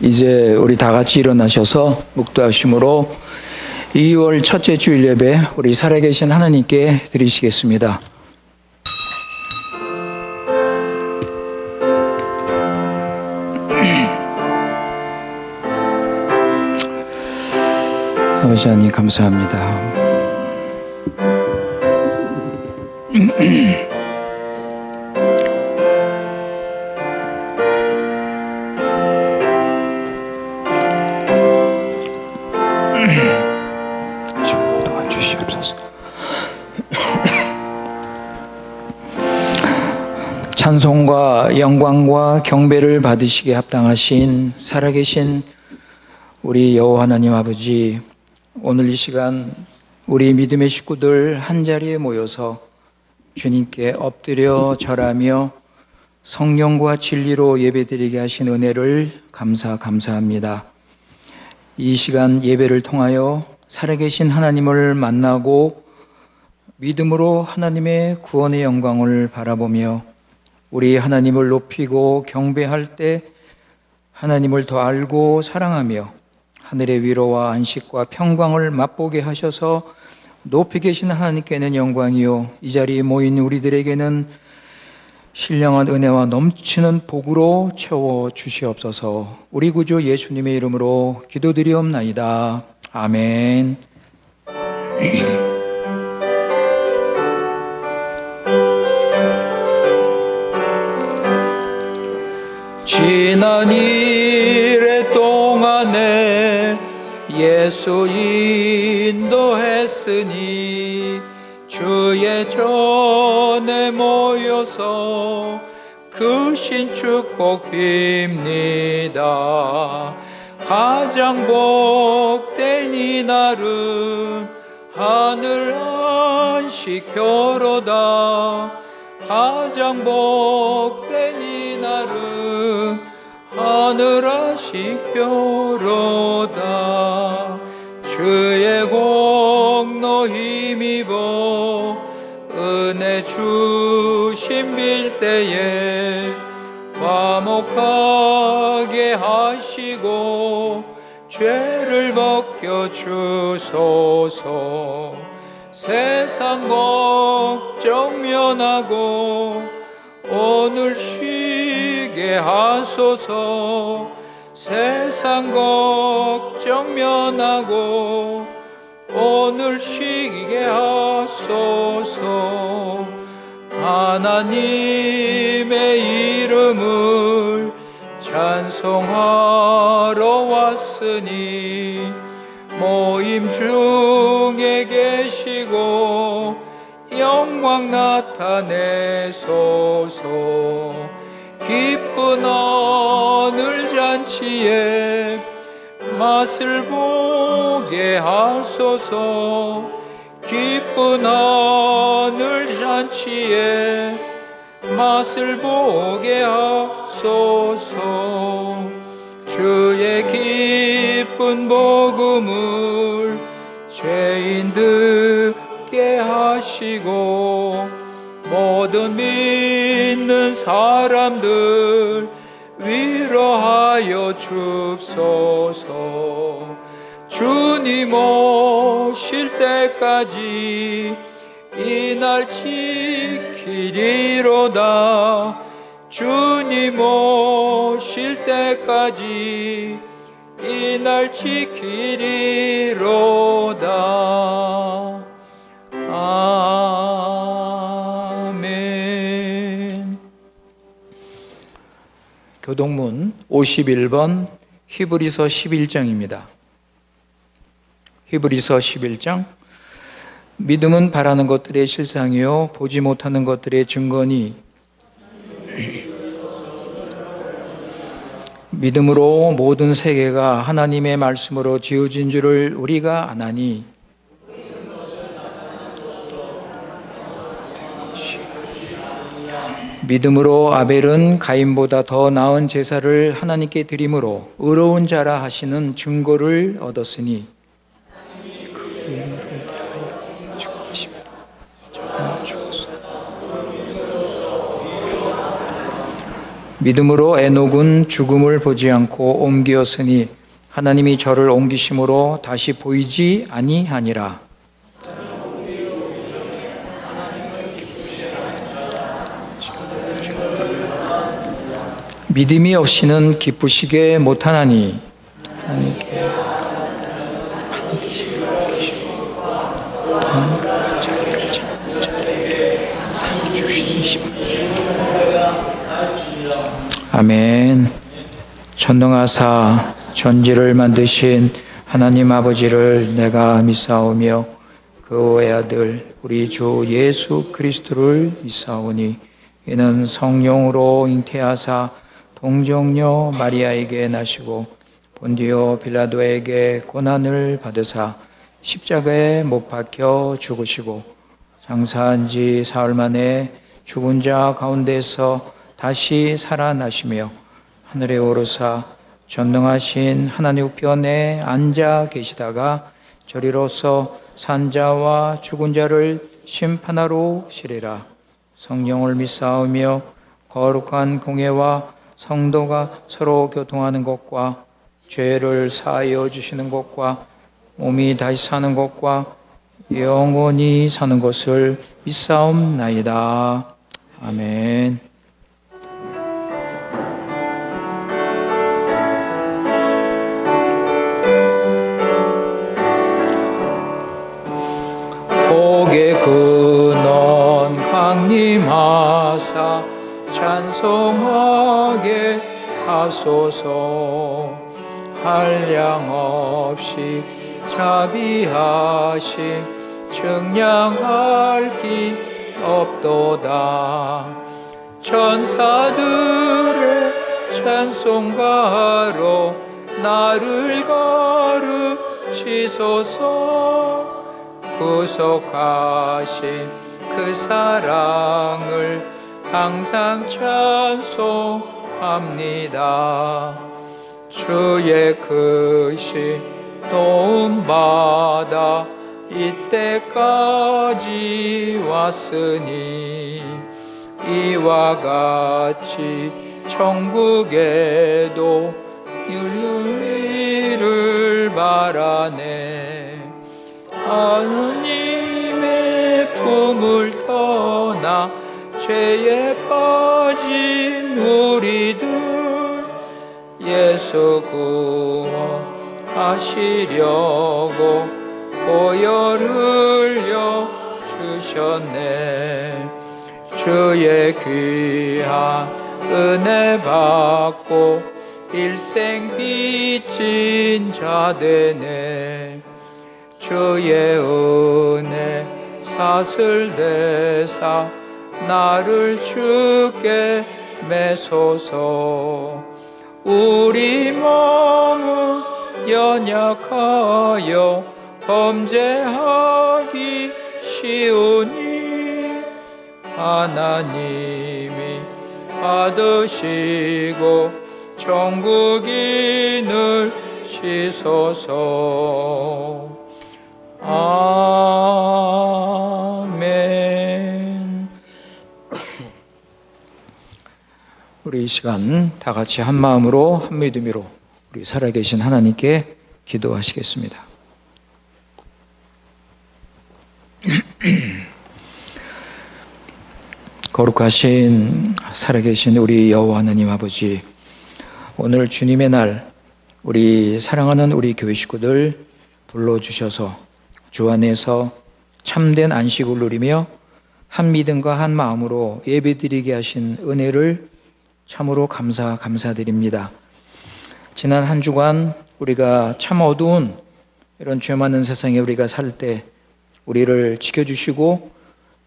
이제 우리 다 같이 일어나셔서 묵도하심으로 2월 첫째 주일 예배 우리 살아계신 하나님께 드리시겠습니다. 아버지 하나님 감사합니다. 찬송과 영광과 경배를 받으시기에 합당하신 살아계신 우리 여호와 하나님 아버지, 오늘 이 시간 우리 믿음의 식구들 한자리에 모여서 주님께 엎드려 절하며 성령과 진리로 예배드리게 하신 은혜를 감사합니다. 이 시간 예배를 통하여 살아계신 하나님을 만나고 믿음으로 하나님의 구원의 영광을 바라보며 우리 하나님을 높이고 경배할 때 하나님을 더 알고 사랑하며 하늘의 위로와 안식과 평강을 맛보게 하셔서 높이 계신 하나님께는 영광이요, 이 자리에 모인 우리들에게는 신령한 은혜와 넘치는 복으로 채워 주시옵소서. 우리 구주 예수님의 이름으로 기도드리옵나이다. 아멘. 지난 이래 동안에 예수 인도했으니 주의 전에 모여서 그 신축복 빕니다. 가장 복된 이날은 하늘 안식표로다. 가장 복된 이날은 하늘 안식표로다. 주의 공로 힘입어 은혜 주심 빌 때에 화목하게 하시고 죄를 벗겨 주소서. 세상 걱정 면하고 오늘 쉬게 하소서. 세상 걱정 면하고 오늘 쉬게 하소서. 하나님의 이름을 찬송하러 왔으니 모임 중에 계시고 영광 나타내소서. 기쁜 오늘 잔치에 맛을 보게 하소서. 기쁜 오늘 잔치에 맛을 보게 하소서. 주의 기쁜 복음을 죄인 듣게 하시고 모든 믿는 사람들 위로하여 줍소서. 주님 오실 때까지 이날 지키리로다. 주님 오실 때까지 이날 지키리로다. 아멘. 교동문 51번 히브리서 11장입니다. 히브리서 11장. 믿음은 바라는 것들의 실상이요 보지 못하는 것들의 증거니 믿음으로 모든 세계가 하나님의 말씀으로 지어진 줄을 우리가 아나니 믿음으로 아벨은 가인보다 더 나은 제사를 하나님께 드림으로 의로운 자라 하시는 증거를 얻었으니 그의 의무를 다하여 증거하시며 저가 죽었소. 믿음으로 에녹은 죽음을 보지 않고 옮기었으니 하나님이 저를 옮기심으로 다시 보이지 아니하니라. 믿음이 없이는 기쁘시게 못하나니 하나님께 반드시 맡기시고 또한 자기를 찾는 자에게 상 주시니. 아멘. 전능하사 전지를 만드신 하나님 아버지를 내가 믿사오며 그 외아들 우리 주 예수 그리스도를 믿사오니 이는 성령으로 잉태하사 동정녀 마리아에게 나시고 본디오 빌라도에게 고난을 받으사 십자가에 못 박혀 죽으시고 장사한 지 사흘 만에 죽은 자 가운데서 다시 살아나시며 하늘에 오르사 전능하신 하나님 우편에 앉아 계시다가 저리로서 산자와 죽은 자를 심판하러 오시리라. 성령을 믿사오며 거룩한 공예와 성도가 서로 교통하는 것과 죄를 사하여 주시는 것과 몸이 다시 사는 것과 영원히 사는 것을 믿사옵나이다. 아멘. 복의 근원 강림하사 찬송하게 하소서. 한량없이 자비하심 측량할 기 없도다. 천사들의 찬송가로 나를 가르치소서. 구속하신 그 사랑을 항상 찬송합니다. 주의 크신 도움받아 이때까지 왔으니 이와 같이 천국에도 이르기를 바라네. 하느님의 품을 떠나 죄에 빠진 우리들 예수 구원하시려고 보혈을 흘려 주셨네. 주의 귀한 은혜 받고 일생 빚진 자 되네. 주의 은혜 사슬 대사 나를 주께 매소서. 우리 몸은 연약하여 범죄하기 쉬우니 하나님이 받으시고 천국인을 치소서. 아멘. 우리 이 시간 다 같이 한 마음으로 한 믿음으로 우리 살아계신 하나님께 기도하시겠습니다. 거룩하신 살아계신 우리 여호와 하나님 아버지, 오늘 주님의 날 우리 사랑하는 우리 교회 식구들 불러주셔서 주 안에서 참된 안식을 누리며 한 믿음과 한 마음으로 예배드리게 하신 은혜를 참으로 감사드립니다. 지난 한 주간 우리가 참 어두운 이런 죄 많은 세상에 우리가 살 때 우리를 지켜주시고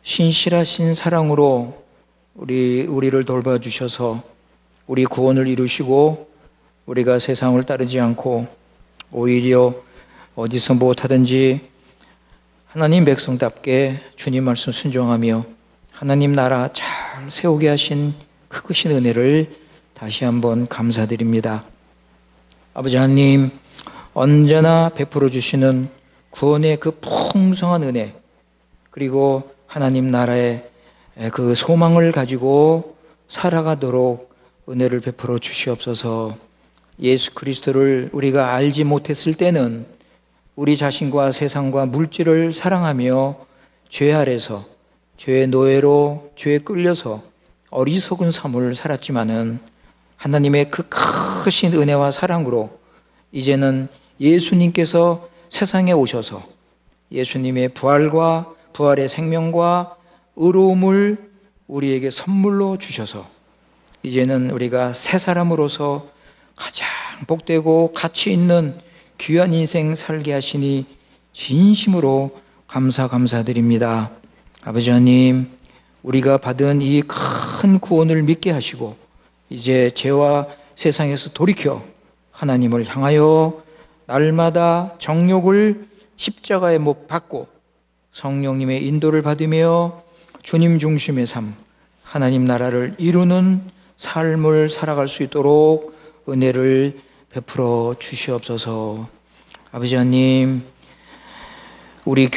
신실하신 사랑으로 우리를 돌봐주셔서 우리 구원을 이루시고 우리가 세상을 따르지 않고 오히려 어디서 무엇하든지 하나님 백성답게 주님 말씀 순종하며 하나님 나라 잘 세우게 하신 크신 은혜를 다시 한번 감사드립니다. 아버지 하나님, 언제나 베풀어 주시는 구원의 그 풍성한 은혜, 그리고 하나님 나라의 그 소망을 가지고 살아가도록 은혜를 베풀어 주시옵소서. 예수 그리스도를 우리가 알지 못했을 때는 우리 자신과 세상과 물질을 사랑하며 죄 아래서, 죄의 노예로, 죄에 끌려서 어리석은 삶을 살았지만은 하나님의 그 크신 은혜와 사랑으로 이제는 예수님께서 세상에 오셔서 예수님의 부활과 부활의 생명과 의로움을 우리에게 선물로 주셔서 이제는 우리가 새 사람으로서 가장 복되고 가치 있는 귀한 인생 살게 하시니 진심으로 감사드립니다. 아버지 하나님, 우리가 받은 이 큰 구원을 믿게 하시고 이제 죄와 세상에서 돌이켜 하나님을 향하여 날마다 정욕을 십자가에 못 박고 성령님의 인도를 받으며 주님 중심의 삶, 하나님 나라를 이루는 삶을 살아갈 수 있도록 은혜를 베풀어 주시옵소서. 아버지 하나님, 우리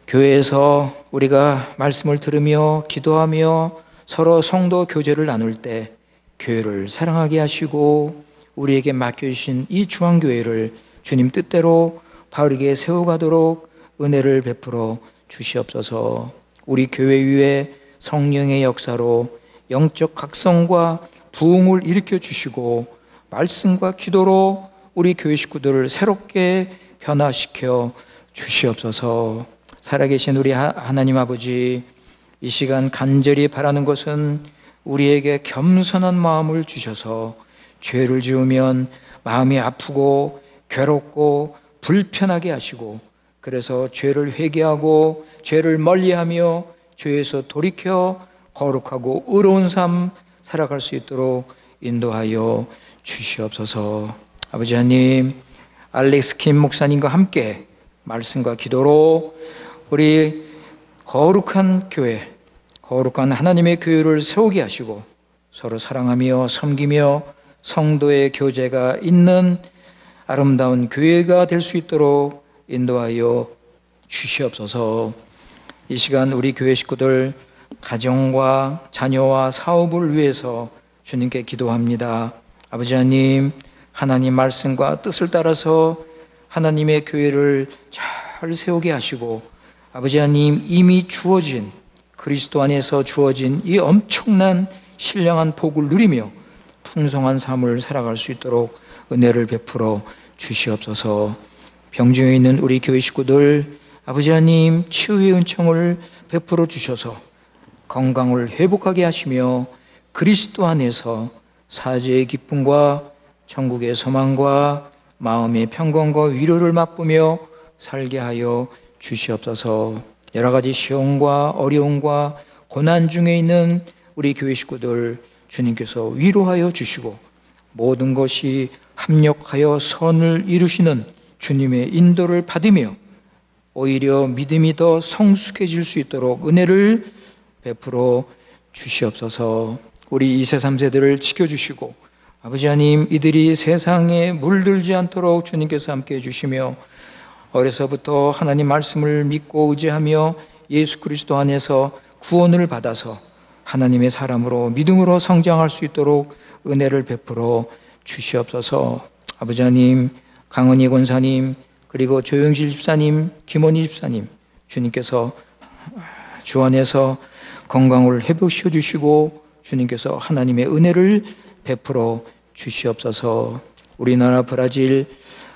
교회에서 우리가 말씀을 들으며 기도하며 서로 성도 교제를 나눌 때 교회를 사랑하게 하시고 우리에게 맡겨주신 이 중앙교회를 주님 뜻대로 바르게 세워가도록 은혜를 베풀어 주시옵소서. 우리 교회 위에 성령의 역사로 영적 각성과 부흥을 일으켜 주시고 말씀과 기도로 우리 교회 식구들을 새롭게 변화시켜 주시옵소서. 살아계신 우리 하나님 아버지, 이 시간 간절히 바라는 것은 우리에게 겸손한 마음을 주셔서 죄를 지으면 마음이 아프고 괴롭고 불편하게 하시고 그래서 죄를 회개하고 죄를 멀리하며 죄에서 돌이켜 거룩하고 의로운 삶 살아갈 수 있도록 인도하여 주시옵소서. 아버지 하나님, 알렉스 킴 목사님과 함께 말씀과 기도로 우리 거룩한 교회, 거룩한 하나님의 교회를 세우게 하시고 서로 사랑하며 섬기며 성도의 교제가 있는 아름다운 교회가 될 수 있도록 인도하여 주시옵소서. 이 시간 우리 교회 식구들 가정과 자녀와 사업을 위해서 주님께 기도합니다. 아버지 하나님, 하나님 말씀과 뜻을 따라서 하나님의 교회를 잘 세우게 하시고 아버지 하나님, 이미 주어진 그리스도 안에서 주어진 이 엄청난 신령한 복을 누리며 풍성한 삶을 살아갈 수 있도록 은혜를 베풀어 주시옵소서. 병중에 있는 우리 교회 식구들 아버지 하나님 치유의 은총을 베풀어 주셔서 건강을 회복하게 하시며 그리스도 안에서 사죄의 기쁨과 천국의 소망과 마음의 평강과 위로를 맛보며 살게 하여 주시옵소서. 여러 가지 시험과 어려움과 고난 중에 있는 우리 교회 식구들 주님께서 위로하여 주시고 모든 것이 합력하여 선을 이루시는 주님의 인도를 받으며 오히려 믿음이 더 성숙해질 수 있도록 은혜를 베풀어 주시옵소서. 우리 2세 3세들을 지켜주시고 아버지 하나님, 이들이 세상에 물들지 않도록 주님께서 함께해 주시며 어려서부터 하나님 말씀을 믿고 의지하며 예수 그리스도 안에서 구원을 받아서 하나님의 사람으로 믿음으로 성장할 수 있도록 은혜를 베풀어 주시옵소서. 아버지 하나님, 강은희 권사님, 그리고 조영실 집사님, 김원희 집사님, 주님께서 주 안에서 건강을 회복시켜 주시고 주님께서 하나님의 은혜를 베풀어 주시옵소서. 우리나라 브라질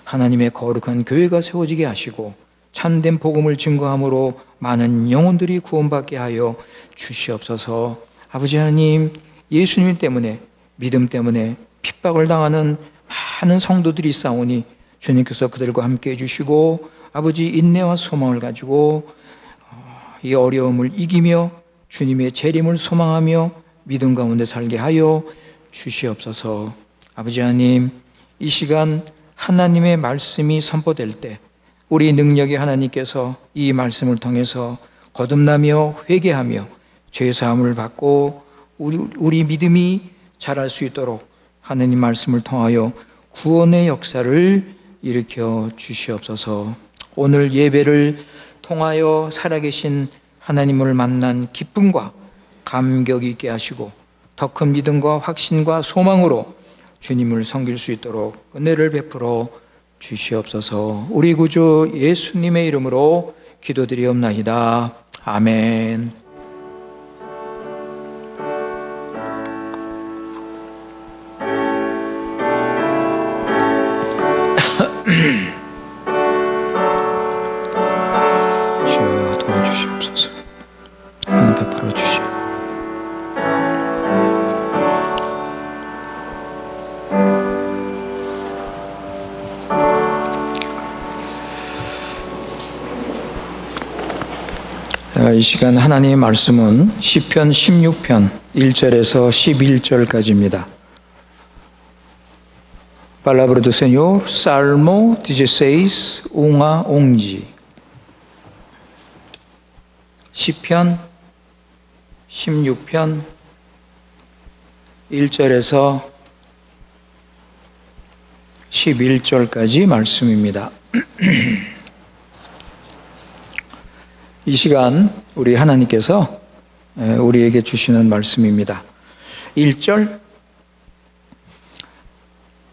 하나님의 거룩한 교회가 세워지게 하시고 참된 복음을 증거함으로 많은 영혼들이 구원받게 하여 주시옵소서. 아버지 하나님, 예수님 때문에, 믿음 때문에 핍박을 당하는 많은 성도들이 있사오니 주님께서 그들과 함께 해주시고 아버지 인내와 소망을 가지고 이 어려움을 이기며 주님의 재림을 소망하며 믿음 가운데 살게 하여 주시옵소서. 아버지 하나님, 이 시간 하나님의 말씀이 선포될 때 우리 능력의 하나님께서 이 말씀을 통해서 거듭나며 회개하며 죄 사함을 받고 우리 믿음이 자랄 수 있도록 하느님 말씀을 통하여 구원의 역사를 일으켜 주시옵소서. 오늘 예배를 통하여 살아계신 하나님을 만난 기쁨과 감격 있게 하시고 더 큰 믿음과 확신과 소망으로 주님을 섬길 수 있도록 은혜를 베풀어 주시옵소서. 우리 구주 예수님의 이름으로 기도드리옵나이다. 아멘. 주여 도와주시옵소서. 은혜 베풀어 주시옵소서. 이 시간 하나님의 말씀은 시편 16편 1절에서 11절까지입니다. Palabra do Senhor, Salmo 16, 1 a 11. 시편 16편 1절에서 11절까지 말씀입니다. 이 시간 우리 하나님께서 우리에게 주시는 말씀입니다. 1절,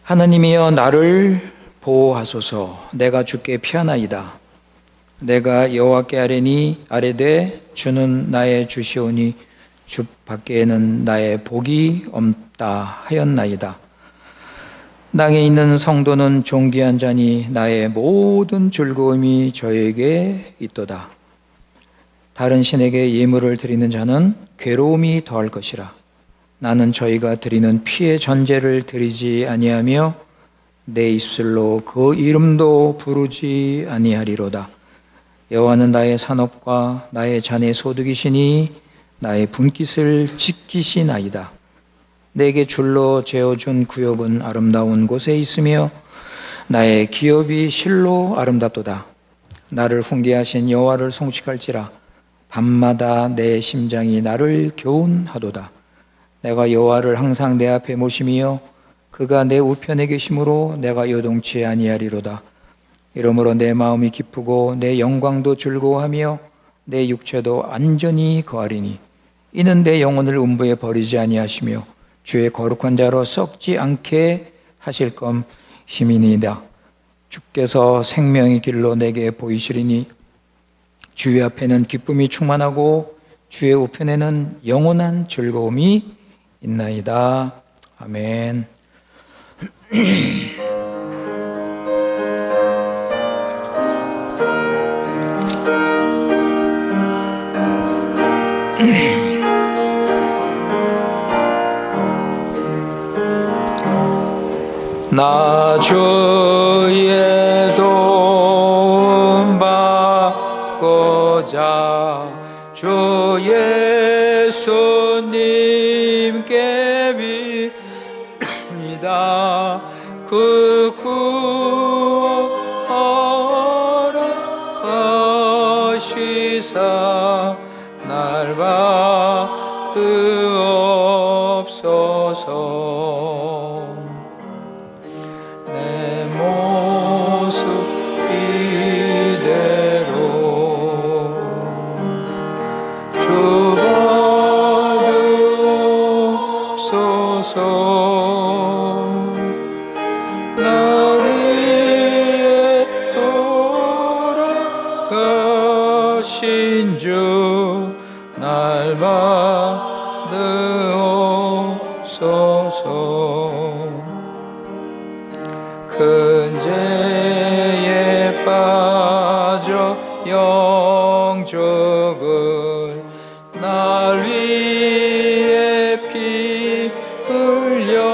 하나님이여 나를 보호하소서. 내가 주께 피하나이다. 내가 여호와께 아뢰되 주는 나의 주시오니 주 밖에는 나의 복이 없다 하였나이다. 땅에 있는 성도는 존귀한 자니 나의 모든 즐거움이 저에게 있도다. 다른 신에게 예물을 드리는 자는 괴로움이 더할 것이라. 나는 저희가 드리는 피의 전제를 드리지 아니하며 내 입술로 그 이름도 부르지 아니하리로다. 여호와는 나의 산업과 나의 잔의 소득이시니 나의 분깃을 지키시나이다. 내게 줄로 재어준 구역은 아름다운 곳에 있으며 나의 기업이 실로 아름답도다. 나를 훈계하신 여호와를 송축할지라. 밤마다 내 심장이 나를 교훈하도다. 내가 여호와를 항상 내 앞에 모심이여 그가 내 우편에 계심으로 내가 요동치 아니하리로다. 이러므로 내 마음이 기쁘고 내 영광도 즐거워하며 내 육체도 안전히 거하리니 이는 내 영혼을 음부에 버리지 아니하시며 주의 거룩한 자로 썩지 않게 하실 것임이니이다. 주께서 생명의 길로 내게 보이시리니 주의 앞에는 기쁨이 충만하고 주의 우편에는 영원한 즐거움이 있나이다. 아멘. 나 주의 도움 받고자 주 예수님께 믿니다. 그 구원하라 하시사 날 받으옵소서. 내 모습 이대로 주 받으옵소서. 날 위해 돌아가신 주 날 받으옵소서. 큰 죄에 빠져 영적을 날 위해 피 흘렸으니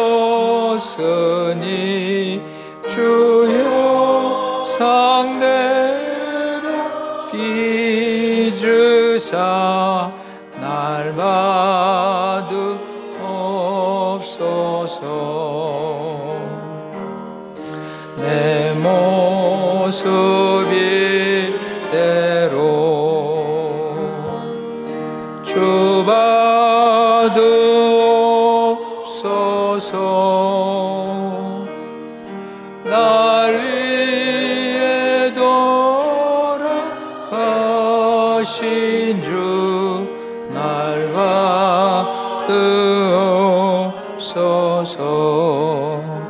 주여 상대로 빚으사 날 받으옵소서. 내 모습 이대로 주 날 위해 돌아가신 주 날 받으옵소서.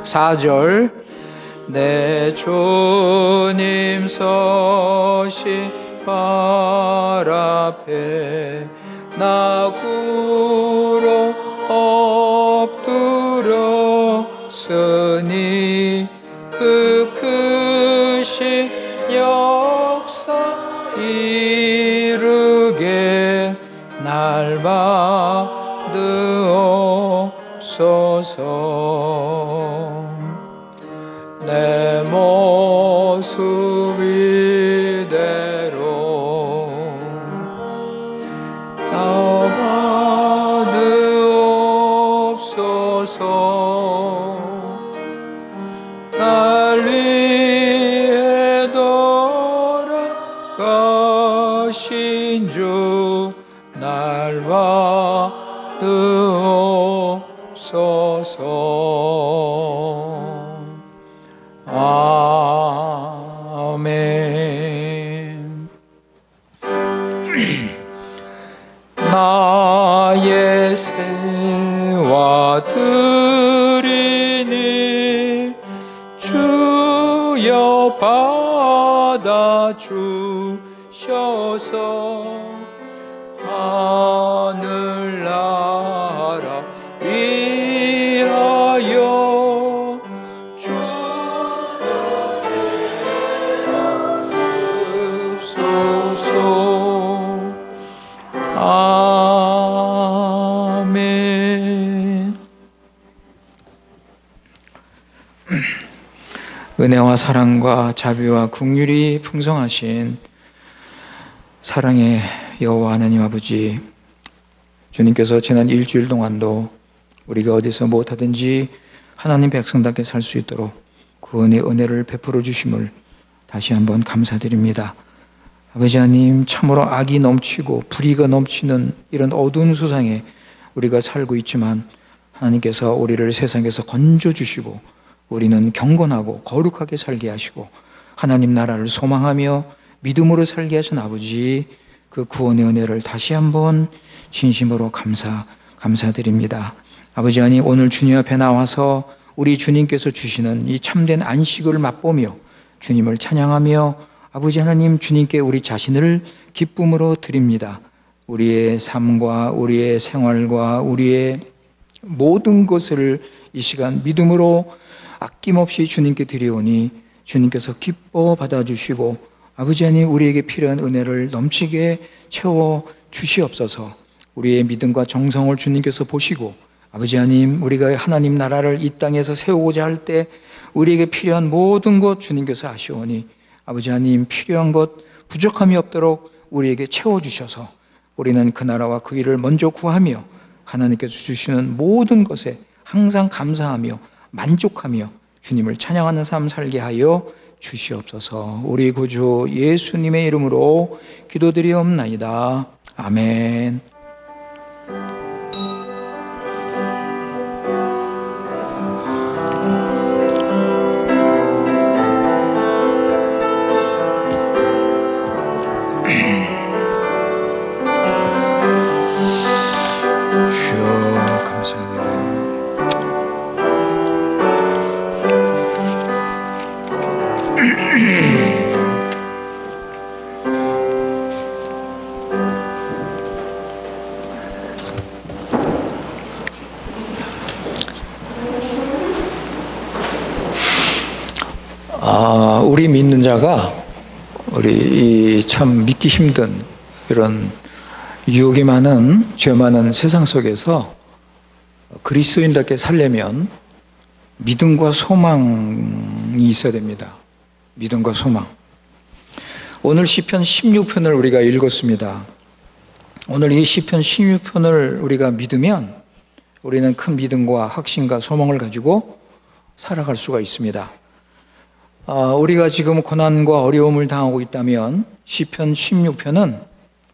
4절 내 주님 서신 발 앞에 나 구로 엎드렸으니 그 크신 역사 이르게 날 받으옵소서. 내 모습 이대로 나 받으옵소서. 날 위해 돌아가신 주 날 받으옵소서. 아멘. 나의 새와 드리니 주여 받아주셔서 하늘나라 위하여 주옵소서. 아멘. 은혜와 사랑과 자비와 긍휼이 풍성하신 사랑의 여호와 하나님 아버지, 주님께서 지난 일주일 동안도 우리가 어디서 무엇하든지 하나님 백성답게 살 수 있도록 그 은혜를 베풀어 주심을 다시 한번 감사드립니다. 아버지 하나님, 참으로 악이 넘치고 불의가 넘치는 이런 어두운 세상에 우리가 살고 있지만 하나님께서 우리를 세상에서 건져주시고 우리는 경건하고 거룩하게 살게 하시고 하나님 나라를 소망하며 믿음으로 살게 하신 아버지, 그 구원의 은혜를 다시 한번 진심으로 감사드립니다. 아버지 하나님, 오늘 주님 앞에 나와서 우리 주님께서 주시는 이 참된 안식을 맛보며 주님을 찬양하며 아버지 하나님, 주님께 우리 자신을 기쁨으로 드립니다. 우리의 삶과 우리의 생활과 우리의 모든 것을 이 시간 믿음으로 아낌없이 주님께 드리오니 주님께서 기뻐 받아주시고 아버지 하나님, 우리에게 필요한 은혜를 넘치게 채워 주시옵소서. 우리의 믿음과 정성을 주님께서 보시고 아버지 하나님, 우리가 하나님 나라를 이 땅에서 세우고자 할 때 우리에게 필요한 모든 것 주님께서 아시오니 아버지 하나님, 필요한 것 부족함이 없도록 우리에게 채워주셔서 우리는 그 나라와 그 일을 먼저 구하며 하나님께서 주시는 모든 것에 항상 감사하며 만족하며 주님을 찬양하는 삶 살게 하여 주시옵소서. 우리 구주 예수님의 이름으로 기도드리옵나이다. 아멘. 우리 믿는 자가 우리 참 믿기 힘든 이런 유혹이 많은 죄 많은 세상 속에서 그리스도인답게 살려면 믿음과 소망이 있어야 됩니다. 믿음과 소망. 오늘 시편 16편을 우리가 읽었습니다. 오늘 이 시편 16편을 우리가 믿으면 우리는 큰 믿음과 확신과 소망을 가지고 살아갈 수가 있습니다. 우리가 지금 고난과 어려움을 당하고 있다면 시편 16편은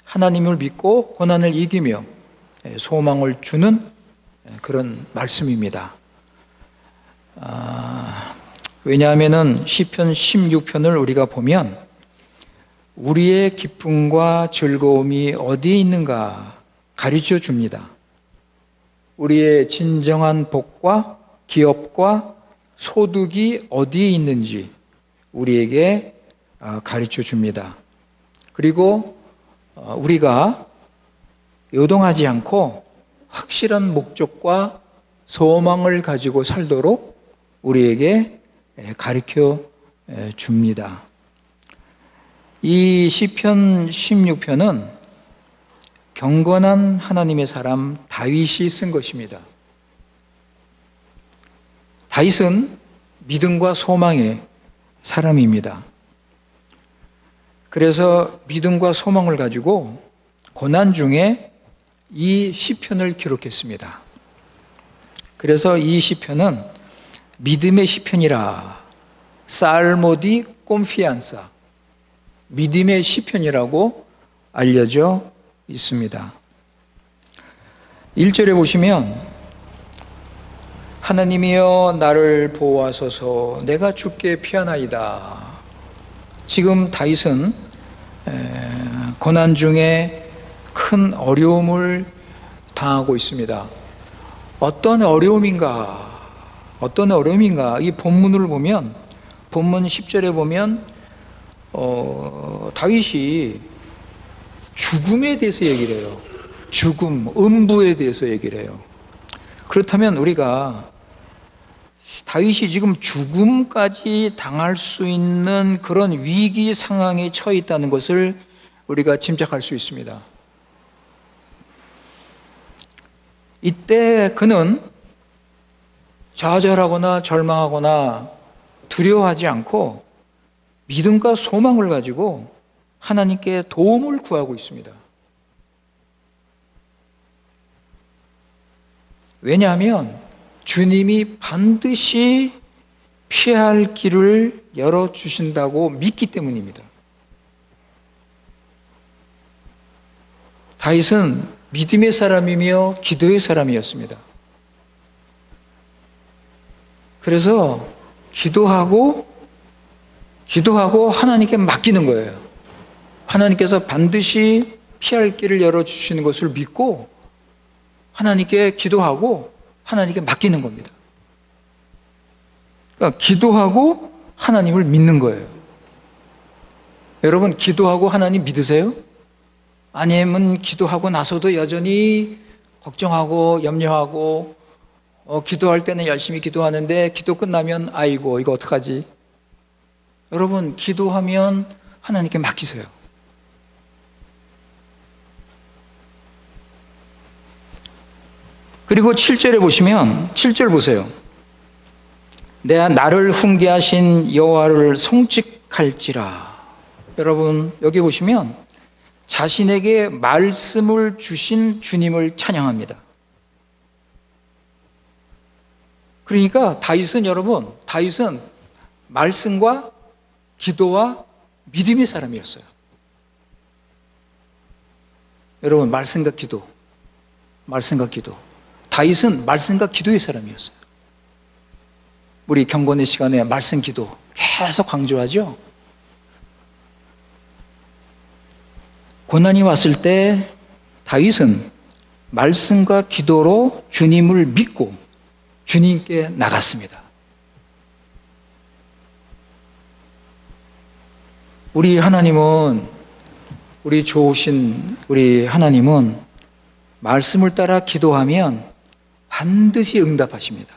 하나님을 믿고 고난을 이기며 소망을 주는 그런 말씀입니다. 왜냐하면은 시편 16편을 우리가 보면 우리의 기쁨과 즐거움이 어디에 있는가 가르쳐 줍니다. 우리의 진정한 복과 기업과 소득이 어디에 있는지 우리에게 가르쳐 줍니다. 그리고 우리가 요동하지 않고 확실한 목적과 소망을 가지고 살도록 우리에게 가르쳐 줍니다. 이 시편 16편은 경건한 하나님의 사람 다윗이 쓴 것입니다. 다윗은 믿음과 소망의 사람입니다. 그래서 믿음과 소망을 가지고 고난 중에 이 시편을 기록했습니다. 그래서 이 시편은 믿음의 시편이라, 살모 디 콘피안사, 믿음의 시편이라고 알려져 있습니다. 1절에 보시면 하나님이여 나를 보호하소서 내가 주께 피하나이다. 지금 다윗은 고난 중에 큰 어려움을 당하고 있습니다. 어떤 어려움인가? 이 본문을 보면, 본문 10절에 보면 다윗이 죽음에 대해서 얘기를 해요. 죽음, 음부에 대해서 얘기를 해요. 그렇다면 우리가 다윗이 지금 죽음까지 당할 수 있는 그런 위기 상황에 처해 있다는 것을 우리가 짐작할 수 있습니다. 이때 그는 좌절하거나 절망하거나 두려워하지 않고 믿음과 소망을 가지고 하나님께 도움을 구하고 있습니다. 왜냐하면 주님이 반드시 피해야 할 길을 열어주신다고 믿기 때문입니다. 다윗은 믿음의 사람이며 기도의 사람이었습니다. 그래서 기도하고 하나님께 맡기는 거예요. 하나님께서 반드시 피할 길을 열어주시는 것을 믿고 하나님께 기도하고 하나님께 맡기는 겁니다. 그러니까 기도하고 하나님을 믿는 거예요. 여러분, 기도하고 하나님 믿으세요? 아니면 기도하고 나서도 여전히 걱정하고 염려하고 기도할 때는 열심히 기도하는데 기도 끝나면 아이고 이거 어떡하지? 여러분, 기도하면 하나님께 맡기세요. 그리고 7절에 보시면 7절 보세요. 내가 나를 훈계하신 여호와를 송축할지라. 여러분, 여기 보시면 자신에게 말씀을 주신 주님을 찬양합니다. 그러니까 다윗은 말씀과 기도와 믿음의 사람이었어요. 여러분, 말씀과 기도. 다윗은 말씀과 기도의 사람이었어요. 우리 경건의 시간에 말씀 기도 계속 강조하죠. 고난이 왔을 때 다윗은 말씀과 기도로 주님을 믿고 주님께 나갔습니다. 우리 좋으신 우리 하나님은 말씀을 따라 기도하면 반드시 응답하십니다.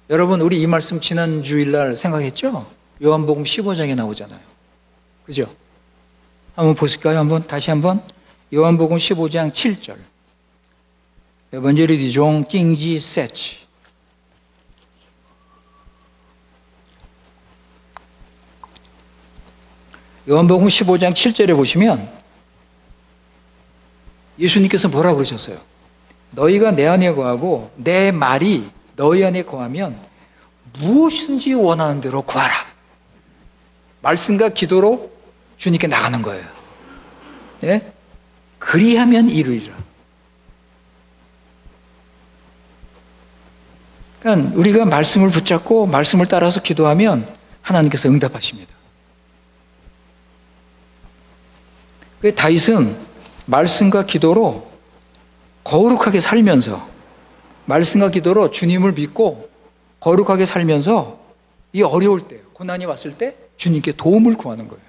여러분, 우리 이 말씀 지난 주일날 생각했죠? 요한복음 15장에 나오잖아요. 그죠? 한번 보실까요? 다시 한번. 요한복음 15장 7절. 에반젤리 디종 낑지 세치. 요한복음 15장 7절에 보시면 예수님께서 뭐라고 그러셨어요? 너희가 내 안에 거하고 내 말이 너희 안에 거하면 무엇이든지 원하는 대로 구하라. 말씀과 기도로 주님께 나가는 거예요. 예? 그리하면 이루리라. 그러니까 우리가 말씀을 붙잡고 말씀을 따라서 기도하면 하나님께서 응답하십니다. 그 다윗은 말씀과 기도로 거룩하게 살면서, 말씀과 기도로 주님을 믿고 거룩하게 살면서 이 어려울 때, 고난이 왔을 때 주님께 도움을 구하는 거예요.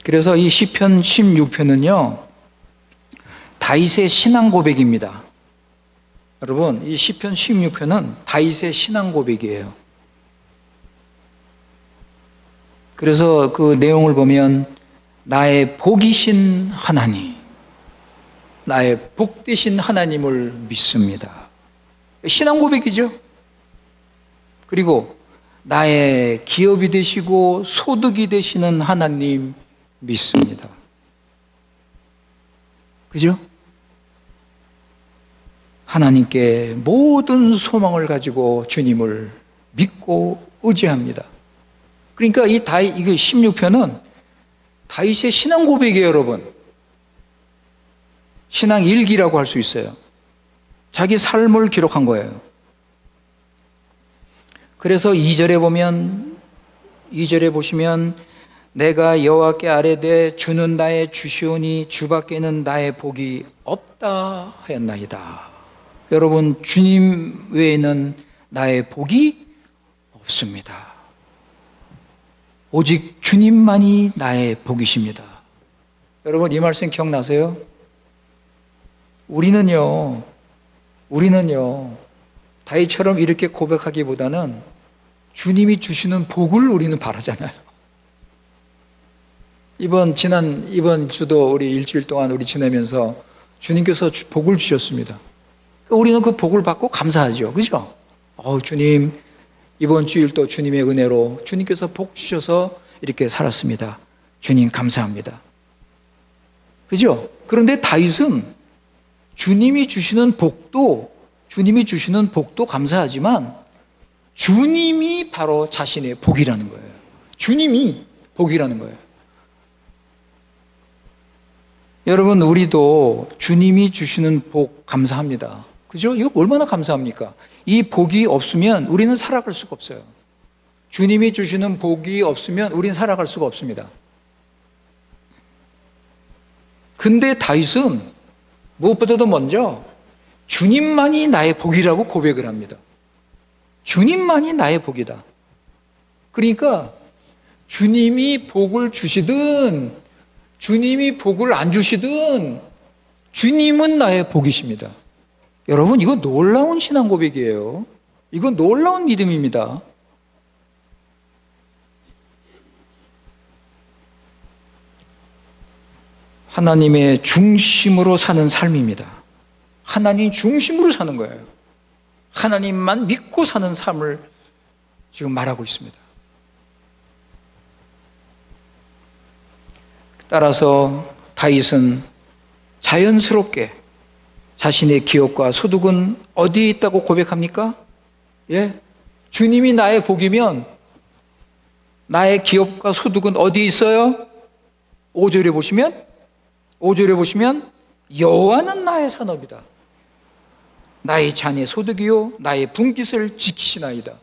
그래서 이 시편 16편은요 다윗의 신앙 고백입니다. 여러분, 이 시편 16편은 다윗의 신앙 고백이에요. 그래서 그 내용을 보면 나의 복이신 하나님, 나의 복되신 하나님을 믿습니다. 신앙 고백이죠. 그리고 나의 기업이 되시고 소득이 되시는 하나님 믿습니다. 그죠? 하나님께 모든 소망을 가지고 주님을 믿고 의지합니다. 그러니까 이 다윗, 이거 16편은 다윗의 신앙 고백이에요, 여러분. 신앙 일기라고 할 수 있어요. 자기 삶을 기록한 거예요. 그래서 2절에 보시면 내가 여호와께 아뢰되 주는 나의 주시오니 주밖에는 나의 복이 없다 하였나이다. 여러분, 주님 외에는 나의 복이 없습니다. 오직 주님만이 나의 복이십니다. 여러분, 이 말씀 기억나세요? 우리는요 다윗처럼 이렇게 고백하기보다는 주님이 주시는 복을 우리는 바라잖아요. 이번 주도 우리 일주일 동안 우리 지내면서 주님께서 복을 주셨습니다. 우리는 그 복을 받고 감사하죠. 그죠? 주님, 이번 주일도 주님의 은혜로 주님께서 복 주셔서 이렇게 살았습니다. 주님 감사합니다. 그죠? 그런데 다윗은 주님이 주시는 복도 감사하지만 주님이 바로 자신의 복이라는 거예요. 주님이 복이라는 거예요. 여러분, 우리도 주님이 주시는 복 감사합니다. 그죠? 이거 얼마나 감사합니까? 이 복이 없으면 우리는 살아갈 수가 없어요. 주님이 주시는 복이 없으면 우리는 살아갈 수가 없습니다. 근데 다윗은 무엇보다도 먼저 주님만이 나의 복이라고 고백을 합니다. 주님만이 나의 복이다. 그러니까 주님이 복을 주시든 주님이 복을 안 주시든 주님은 나의 복이십니다. 여러분, 이거 놀라운 신앙 고백이에요. 이거 놀라운 믿음입니다. 하나님의 중심으로 사는 삶입니다. 하나님 중심으로 사는 거예요. 하나님만 믿고 사는 삶을 지금 말하고 있습니다. 따라서 다윗은 자연스럽게 자신의 기업과 소득은 어디에 있다고 고백합니까? 주님이 나의 복이면 나의 기업과 소득은 어디에 있어요? 5절에 보시면 여호와는 나의 산업이다. 나의 잔의 소득이요 나의 분깃을 지키시나이다.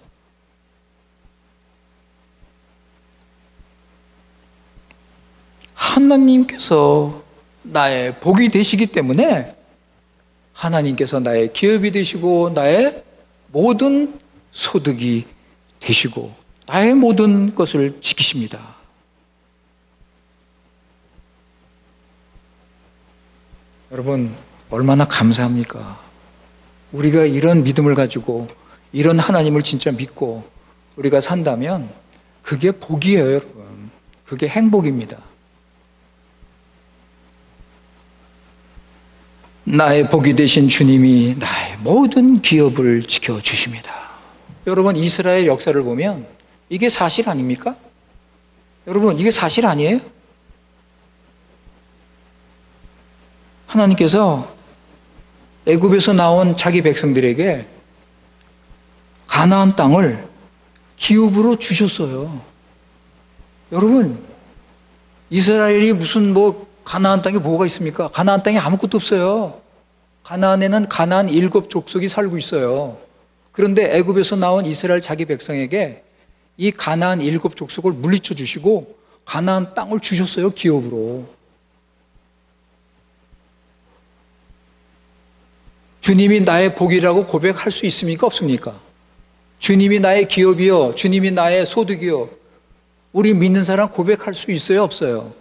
하나님께서 나의 복이 되시기 때문에 하나님께서 나의 기업이 되시고 나의 모든 소득이 되시고 나의 모든 것을 지키십니다. 여러분, 얼마나 감사합니까? 우리가 이런 믿음을 가지고 이런 하나님을 진짜 믿고 우리가 산다면 그게 복이에요, 여러분. 그게 행복입니다. 나의 복이 되신 주님이 나의 모든 기업을 지켜주십니다. 여러분, 이스라엘 역사를 보면 이게 사실 아닙니까? 여러분, 이게 사실 아니에요? 하나님께서 애굽에서 나온 자기 백성들에게 가나안 땅을 기업으로 주셨어요. 여러분, 이스라엘이 무슨 가나안 땅에 뭐가 있습니까? 가나안 땅에 아무것도 없어요. 가나안에는 가나안 7족속이 살고 있어요. 그런데 애굽에서 나온 이스라엘 자기 백성에게 이 가나안 7족속을 물리쳐 주시고 가나안 땅을 주셨어요, 기업으로. 주님이 나의 복이라고 고백할 수 있습니까? 없습니까? 주님이 나의 기업이요, 주님이 나의 소득이요. 우리 믿는 사람 고백할 수 있어요, 없어요?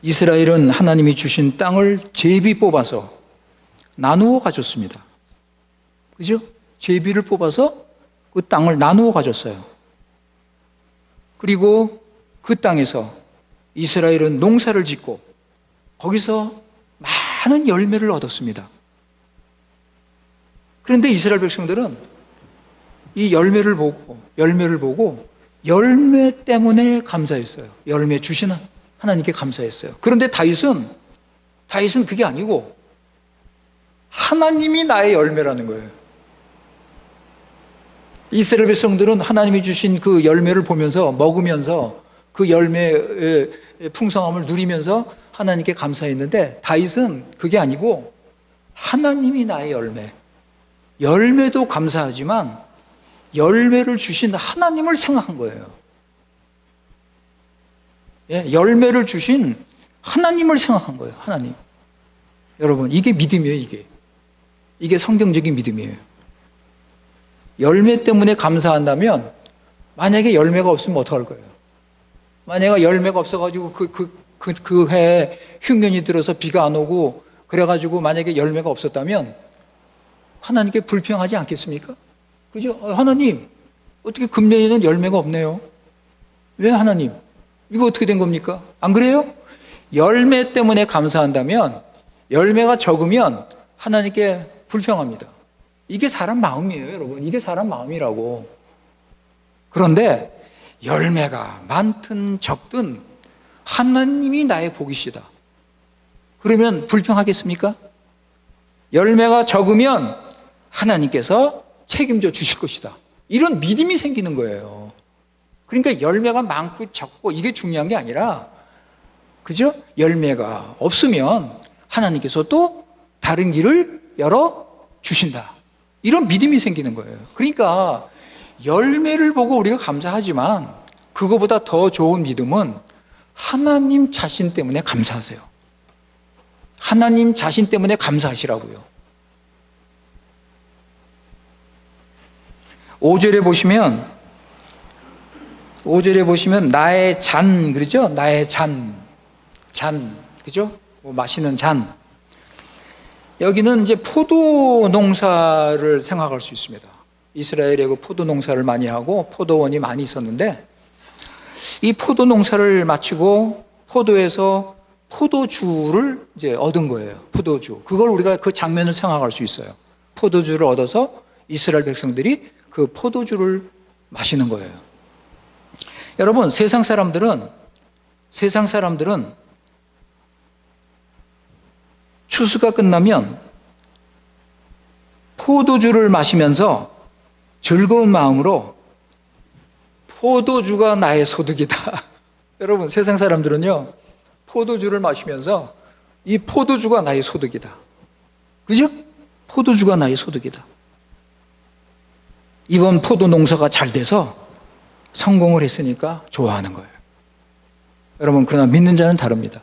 이스라엘은 하나님이 주신 땅을 제비 뽑아서 나누어 가졌습니다. 그죠? 제비를 뽑아서 그 땅을 나누어 가졌어요. 그리고 그 땅에서 이스라엘은 농사를 짓고 거기서 많은 열매를 얻었습니다. 그런데 이스라엘 백성들은 이 열매를 보고 열매 때문에 감사했어요. 열매 주시는 하나님께 감사했어요. 그런데 다윗은 그게 아니고 하나님이 나의 열매라는 거예요. 이스라엘 백성들은 하나님이 주신 그 열매를 보면서 먹으면서 그 열매의 풍성함을 누리면서 하나님께 감사했는데 다윗은 그게 아니고 하나님이 나의 열매도 감사하지만 열매를 주신 하나님을 생각한 거예요. 예, 열매를 주신 하나님을 생각한 거예요. 하나님. 여러분, 이게 믿음이에요. 이게 성경적인 믿음이에요. 열매 때문에 감사한다면 만약에 열매가 없으면 어떡할 거예요? 만약에 열매가 없어가지고 그 해에 흉년이 들어서 비가 안 오고 그래가지고 만약에 열매가 없었다면 하나님께 불평하지 않겠습니까? 그죠? 하나님, 어떻게 금년에는 열매가 없네요. 왜 하나님? 이거 어떻게 된 겁니까? 안 그래요? 열매 때문에 감사한다면 열매가 적으면 하나님께 불평합니다. 이게 사람 마음이에요, 여러분. 이게 사람 마음이라고. 그런데 열매가 많든 적든 하나님이 나의 복이시다. 그러면 불평하겠습니까? 열매가 적으면 하나님께서 책임져 주실 것이다. 이런 믿음이 생기는 거예요. 그러니까 열매가 많고 적고 이게 중요한 게 아니라, 그죠? 열매가 없으면 하나님께서 또 다른 길을 열어 주신다. 이런 믿음이 생기는 거예요. 그러니까 열매를 보고 우리가 감사하지만 그거보다 더 좋은 믿음은 하나님 자신 때문에 감사하세요. 하나님 자신 때문에 감사하시라고요. 5절에 보시면 나의 잔, 그러죠? 나의 잔, 그죠? 마시는 잔. 여기는 이제 포도 농사를 생각할 수 있습니다. 이스라엘에 그 포도 농사를 많이 하고 포도원이 많이 있었는데 이 포도 농사를 마치고 포도에서 포도주를 이제 얻은 거예요. 포도주. 그걸 우리가 그 장면을 생각할 수 있어요. 포도주를 얻어서 이스라엘 백성들이 그 포도주를 마시는 거예요. 여러분, 세상 사람들은 추수가 끝나면 포도주를 마시면서 즐거운 마음으로 포도주가 나의 소득이다. 여러분, 세상 사람들은요, 포도주를 마시면서 이 포도주가 나의 소득이다. 그죠? 포도주가 나의 소득이다. 이번 포도 농사가 잘 돼서 성공을 했으니까 좋아하는 거예요. 여러분, 그러나 믿는 자는 다릅니다.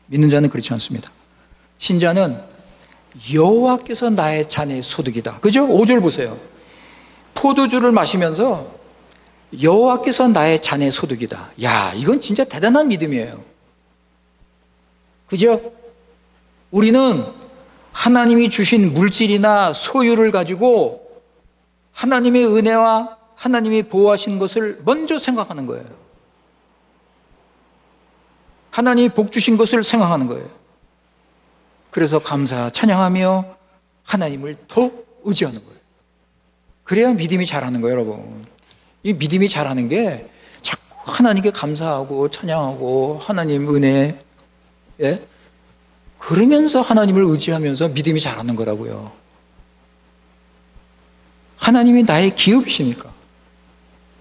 믿는 자는 그렇지 않습니다. 신자는 여호와께서 나의 잔의 소득이다. 그죠? 5절 보세요. 포도주를 마시면서 여호와께서 나의 잔의 소득이다. 야, 이건 진짜 대단한 믿음이에요. 그죠? 우리는 하나님이 주신 물질이나 소유를 가지고 하나님의 은혜와 하나님이 보호하신 것을 먼저 생각하는 거예요. 하나님이 복 주신 것을 생각하는 거예요. 그래서 감사, 찬양하며 하나님을 더욱 의지하는 거예요. 그래야 믿음이 자라는 거예요, 여러분. 이 믿음이 자라는 게 자꾸 하나님께 감사하고 찬양하고 하나님 은혜, 예? 그러면서 하나님을 의지하면서 믿음이 자라는 거라고요. 하나님이 나의 기업이시니까.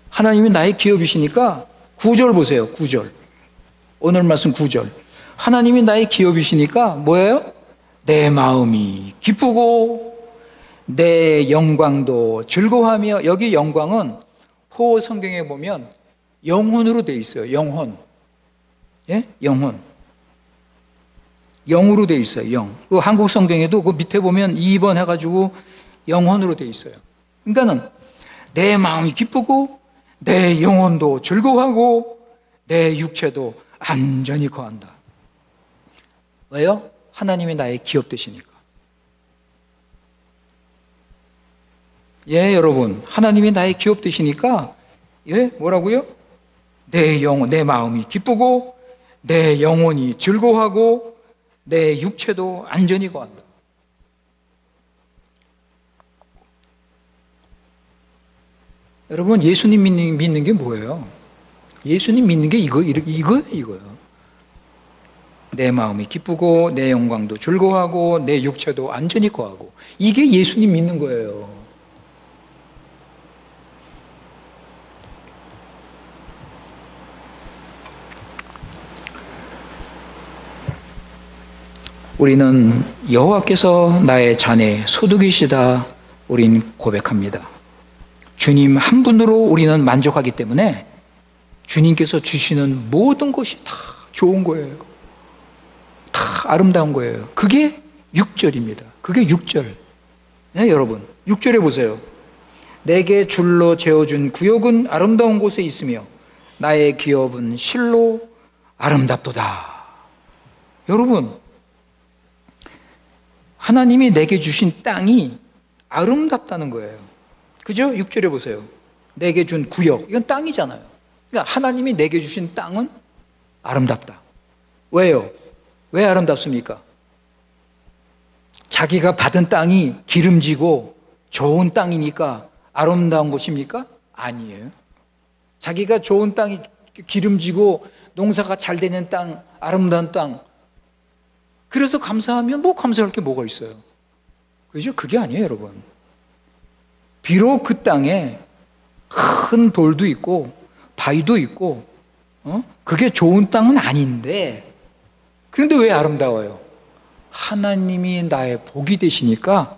하나님이 나의 기업이시니까 9절 보세요. 9절. 오늘 말씀 9절. 하나님이 나의 기업이시니까 뭐예요? 내 마음이 기쁘고 내 영광도 즐거워하며, 여기 영광은 호어 성경에 보면 영혼으로 돼 있어요. 영혼. 예? 영혼. 영으로 돼 있어요. 영. 그 한국 성경에도 그 밑에 보면 2번 해가지고 영혼으로 돼 있어요. 그러니까는 내 마음이 기쁘고 내 영혼도 즐거워하고 내 육체도 안전히 거한다. 왜요? 하나님이 나의 기업 되시니까. 예, 여러분. 하나님이 나의 기업 되시니까, 예, 뭐라고요? 내 마음이 기쁘고, 내 영혼이 즐거워하고, 내 육체도 안전히 거한다. 여러분, 예수님 믿는 게 뭐예요? 예수님 믿는 게 이거예요. 내 마음이 기쁘고, 내 영광도 즐거워하고, 내 육체도 안전히 거하고. 이게 예수님 믿는 거예요. 우리는 여호와께서 나의 자네 소득이시다. 우린 고백합니다. 주님 한 분으로 우리는 만족하기 때문에 주님께서 주시는 모든 것이 다 좋은 거예요. 다 아름다운 거예요. 그게 6절입니다. 그게 6절. 네, 여러분. 6절에 보세요. 내게 줄로 재어준 구역은 아름다운 곳에 있으며 나의 기업은 실로 아름답도다. 여러분, 하나님이 내게 주신 땅이 아름답다는 거예요. 그죠? 6절에 보세요. 내게 준 구역, 이건 땅이잖아요. 그러니까 하나님이 내게 주신 땅은 아름답다. 왜요? 왜 아름답습니까? 자기가 받은 땅이 기름지고 좋은 땅이니까 아름다운 곳입니까? 아니에요. 자기가 좋은 땅이 기름지고 농사가 잘 되는 땅, 아름다운 땅, 그래서 감사하면 뭐 감사할 게 뭐가 있어요? 그죠? 그게 아니에요, 여러분. 비록 그 땅에 큰 돌도 있고 바위도 있고 그게 좋은 땅은 아닌데, 그런데 왜 아름다워요? 하나님이 나의 복이 되시니까,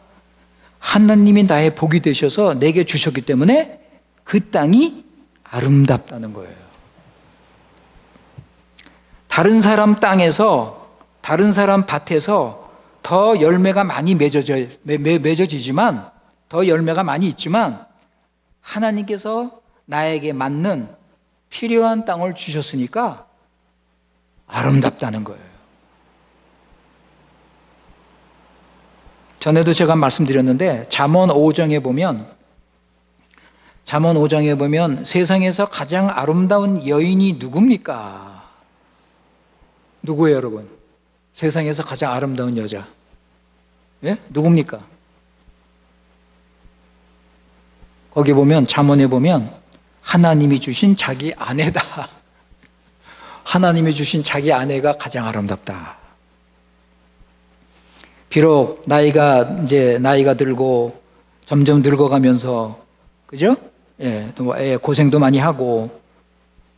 하나님이 나의 복이 되셔서 내게 주셨기 때문에 그 땅이 아름답다는 거예요. 다른 사람 땅에서, 다른 사람 밭에서 더 열매가 많이 맺어지지만, 더 열매가 많이 있지만 하나님께서 나에게 맞는 필요한 땅을 주셨으니까 아름답다는 거예요. 전에도 제가 말씀드렸는데 잠언 5장에 보면 세상에서 가장 아름다운 여인이 누굽니까? 누구예요, 여러분? 세상에서 가장 아름다운 여자. 예? 누굽니까? 거기 보면, 잠언에 보면 하나님이 주신 자기 아내다. 하나님이 주신 자기 아내가 가장 아름답다. 비록 나이가 들고 점점 늙어가면서, 그죠? 예, 고생도 많이 하고,